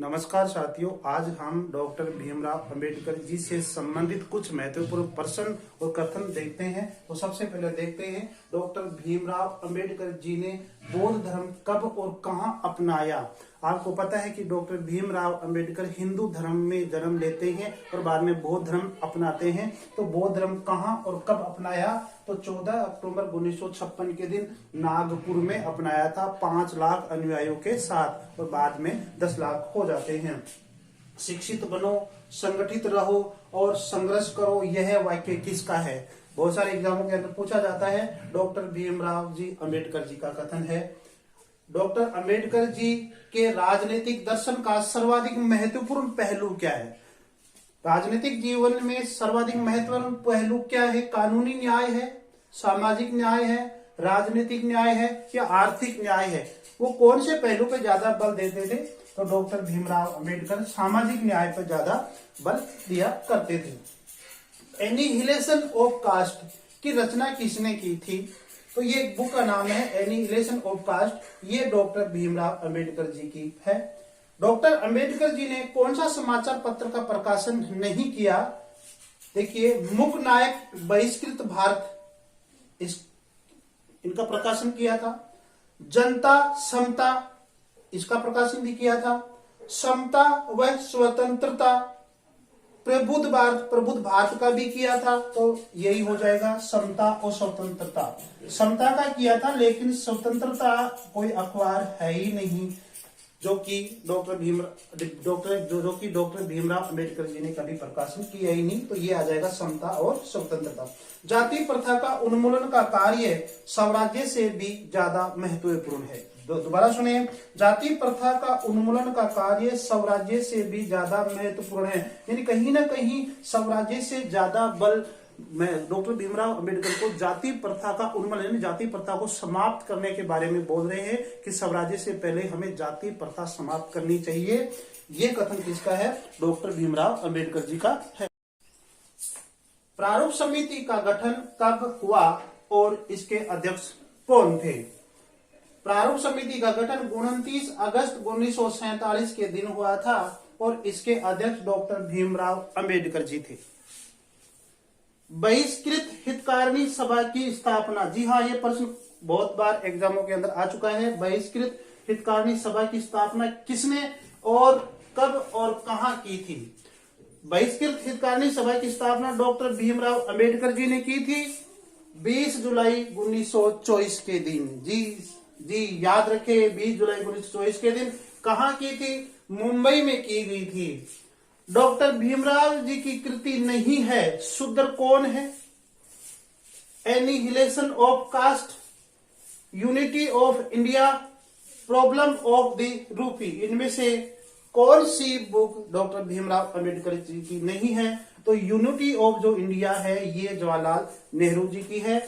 नमस्कार साथियों, आज हम डॉक्टर भीमराव अंबेडकर जी से संबंधित कुछ महत्वपूर्ण प्रश्न और कथन देखते हैं। तो सबसे पहले देखते हैं, डॉक्टर भीमराव अंबेडकर जी ने बौद्ध धर्म कब और कहां अपनाया। आपको पता है कि डॉक्टर भीमराव अंबेडकर हिंदू धर्म में जन्म लेते हैं और बाद में बौद्ध धर्म अपनाते हैं। तो बौद्ध धर्म कहां और कब अपनाया? तो 14 अक्टूबर 1956 के दिन नागपुर में अपनाया था 5 लाख अनुयायियों के साथ, और बाद में 10 लाख हो जाते हैं। शिक्षित बनो, संगठित रहो और संघर्ष करो, यह वाक्य किसका है? बहुत सारे एग्जामों के अंदर पूछा जाता है। डॉक्टर भीमराव जी अंबेडकर जी का कथन है। डॉक्टर अंबेडकर जी के राजनीतिक दर्शन का सर्वाधिक महत्वपूर्ण पहलू क्या है? राजनीतिक जीवन में सर्वाधिक महत्वपूर्ण पहलू क्या है? कानूनी न्याय है, सामाजिक न्याय है, राजनीतिक न्याय है या आर्थिक न्याय है? वो कौन से पहलू पे ज्यादा बल देते थे? तो डॉक्टर भीमराव अंबेडकर सामाजिक न्याय पर ज्यादा बल दिया करते थे। एनिहिलेशन ऑफ कास्ट की रचना किसने की थी? तो ये एक बुक का नाम है एनिहिलेशन ऑफ कास्ट। ये डॉक्टर भीमराव अंबेडकर जी की है। डॉक्टर अंबेडकर जी ने कौन सा समाचार पत्र का प्रकाशन नहीं किया? देखिए, मुक नायक बहिष्कृत भारत, इनका प्रकाशन किया था। जनता समता, इसका प्रकाशन भी किया था। समता व स्वतंत्रता, प्रबुद्ध भारत का भी किया था। तो यही हो जाएगा समता और स्वतंत्रता। समता का किया था, लेकिन स्वतंत्रता कोई अखबार है ही नहीं जो कि डॉक्टर भीमराव अंबेडकर जी ने कभी प्रकाशन किया ही नहीं। तो ये आ जाएगा समता और स्वतंत्रता। जाति प्रथा का उन्मूलन का कार्य स्वराज्य से भी ज्यादा महत्वपूर्ण है। दोबारा सुने, जाति प्रथा का उन्मूलन का कार्य स्वराज्य से भी ज्यादा महत्वपूर्ण है। यानी कहीं ना कहीं स्वराज्य से ज्यादा बल डॉक्टर भीमराव अंबेडकर को जाति प्रथा का उन्मूलन यानी जाति प्रथा को समाप्त करने के बारे में बोल रहे हैं कि स्वराज्य से पहले हमें जाति प्रथा समाप्त करनी चाहिए। ये कथन किसका है? डॉक्टर भीमराव अंबेडकर जी का है। प्रारूप समिति का गठन कब हुआ और इसके अध्यक्ष कौन थे? प्रारूप समिति का गठन 29 अगस्त 1947 के दिन हुआ था और इसके अध्यक्ष डॉक्टर भीमराव अंबेडकर जी थे। बहिष्कृत हितकारिणी सभा की स्थापना, जी हाँ, ये प्रश्न बहुत बार एग्जामों के अंदर आ चुका है। बहिष्कृत हितकारिणी सभा की स्थापना किसने और कब और कहां की थी? बहिष्कृत हितकारिणी सभा की स्थापना डॉक्टर भीमराव अंबेडकर जी ने की थी 20 जुलाई 1924 के दिन। जी याद रखे, 20 जुलाई 1924 के दिन। कहां की थी? मुंबई में की गई थी। डॉक्टर भीमराव जी की कृति नहीं है, शूद्र कौन है? Annihilation of caste, unity of India, problem of the rupee, इनमें से कौन सी बुक डॉक्टर भीमराव अंबेडकर जी की नहीं है? तो यूनिटी ऑफ जो इंडिया है ये जवाहरलाल नेहरू जी की है।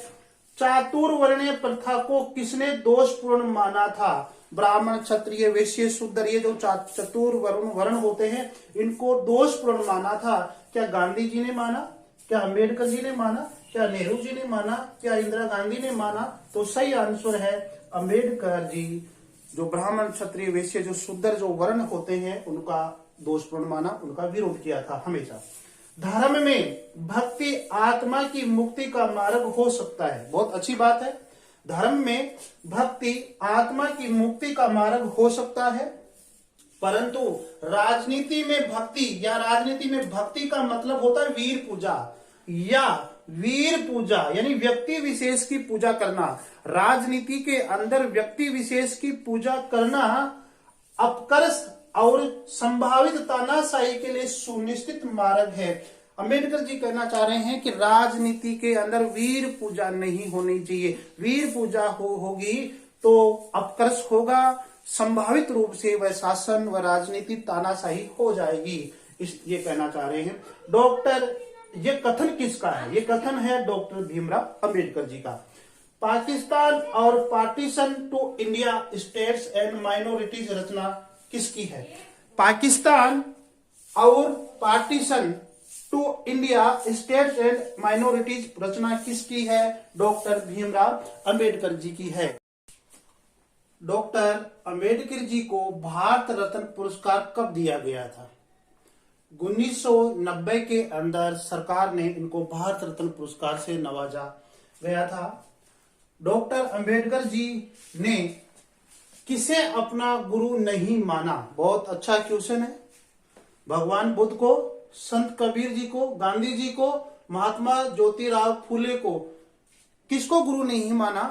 चातुर्वर्ण्य प्रथा को किसने दोषपूर्ण माना था? ब्राह्मण, क्षत्रिय, वैश्य, शूद्र, ये जो चतुर्वर्ण होते हैं इनको दोषपूर्ण माना था। क्या गांधी जी ने माना? क्या अंबेडकर जी ने माना? क्या नेहरू जी ने माना? क्या इंदिरा गांधी ने माना? तो सही आंसर है अंबेडकर जी। जो ब्राह्मण, क्षत्रिय, वैश्य, जो शूद्र जो वर्ण होते हैं उनका दोषपूर्ण माना, उनका विरोध किया था हमेशा। धर्म में भक्ति आत्मा की मुक्ति का मार्ग हो सकता है, बहुत अच्छी बात है। धर्म में भक्ति आत्मा की मुक्ति का मार्ग हो सकता है, परंतु राजनीति में भक्ति का मतलब होता है वीर पूजा या वीर पूजा, यानी व्यक्ति विशेष की पूजा करना। राजनीति के अंदर व्यक्ति विशेष की पूजा करना अपकर्ष और संभावित तानाशाही के लिए सुनिश्चित मार्ग है। अंबेडकर जी कहना चाह रहे हैं कि राजनीति के अंदर वीर पूजा नहीं होनी चाहिए। वीर पूजा होगी तो अपकर्ष होगा, संभावित रूप से वह शासन व राजनीति तानाशाही हो जाएगी। ये कहना चाह रहे हैं डॉक्टर। ये कथन किसका है? ये कथन है डॉक्टर भीमराव अंबेडकर जी का। पाकिस्तान और partition to India states and minorities रचना किसकी है? पाकिस्तान और partition to India states and minorities रचना किसकी है? डॉक्टर भीमराव अंबेडकर जी की है। डॉक्टर अंबेडकर जी को भारत रत्न पुरस्कार कब दिया गया था? 1990 के अंदर सरकार ने इनको भारत रत्न पुरस्कार से नवाजा गया था। डॉक्टर अंबेडकर जी ने किसे अपना गुरु नहीं माना? बहुत अच्छा क्वेश्चन है। भगवान बुद्ध को, संत कबीर जी को, गांधी जी को, महात्मा ज्योतिराव फूले को किसको गुरु नहीं माना?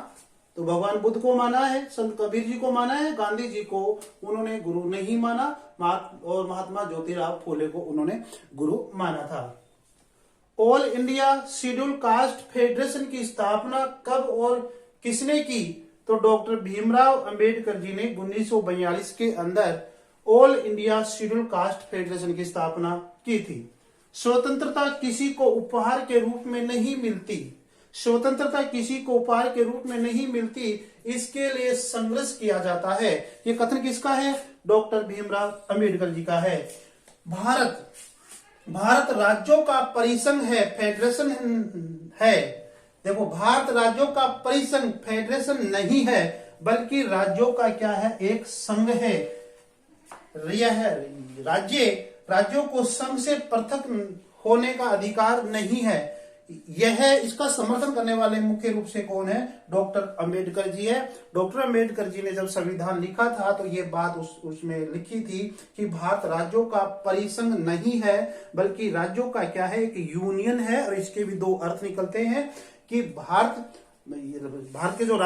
तो भगवान बुद्ध को माना है, संत कबीर जी को माना है, गांधी जी को उन्होंने गुरु नहीं माना और महात्मा ज्योतिराव फूले को उन्होंने गुरु माना था। All India schedule caste federation की स्थापना कब और किसने की? तो डॉक्टर भीमराव अंबेडकर जी ने 1942 के अंदर all India schedule caste federation की स्थापना की थी। स्वतंत्रता किसी को उपहार के रूप में नहीं मिलती, स्वतंत्रता किसी को उपहार के रूप में नहीं मिलती, इसके लिए संघर्ष किया जाता है। ये कथन किसका है? डॉक्टर भीमराव अंबेडकर जी का है। भारत राज्यों का परिसंघ है, फेडरेशन है। देखो, भारत राज्यों का परिसंघ, फेडरेशन नहीं है, बल्कि राज्यों का क्या है? एक संघ है। यह राज्यों को संघ से पृथक होने का अधिकार नहीं है। यह इसका समर्थन करने वाले मुख्य रूप से कौन है? डॉक्टर अंबेडकर जी है। डॉक्टर अंबेडकर जी ने जब संविधान लिखा था तो ये बात उसमें लिखी थी कि भारत राज्यों का परिसंघ नहीं है, बल्कि राज्यों का क्या है? एक यूनियन है। और इसके भी दो अर्थ निकलते हैं कि भारत के जो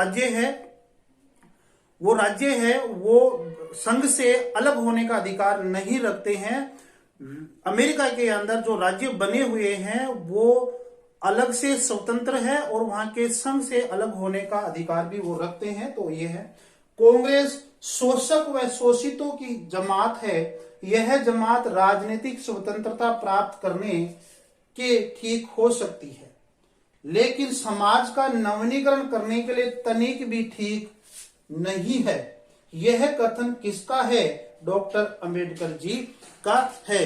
राज्य है वो संघ से अलग होने का अधिकार नहीं रखते हैं। अमेरिका के अंदर जो राज्य बने हुए हैं वो अलग से स्वतंत्र है और वहां के संघ से अलग होने का अधिकार भी वो रखते हैं। तो ये है। कांग्रेस शोषक व शोषितों की जमात है। यह जमात राजनीतिक स्वतंत्रता प्राप्त करने के ठीक हो सकती है, लेकिन समाज का नवीनीकरण करने के लिए तनिक भी ठीक नहीं है। यह कथन किसका है? डॉक्टर अंबेडकर जी का है।